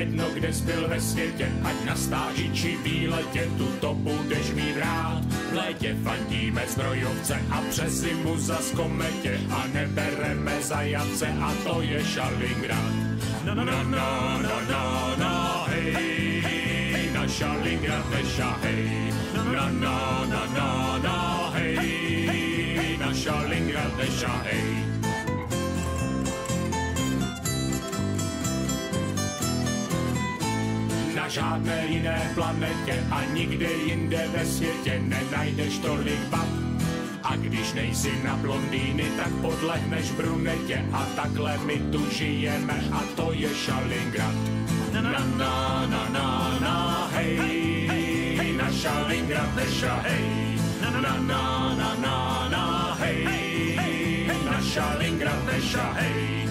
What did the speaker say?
jedno, kde jsi byl ve světě, ať na stáži či výletě, tu to budeš mít rád. V létě fandíme zbrojovce a přes zimu zas kometě a nebereme zajatce a to je Šalingrad. Na na na na na na na hej, na Šalingrad nešahej. Na na na na na na hej, na Šalingrad nešahej. Na žádné jiné planetě a nikde jinde ve světě nenajdeš tolik bab. A když nejsi na blondýny, tak podlehneš brunetě a takhle my tu žijeme a to je Šalingrad. Na na na na na na hej, na Šalingrad nešahej. Na na na na na na hej, na Šalingrad nešahej.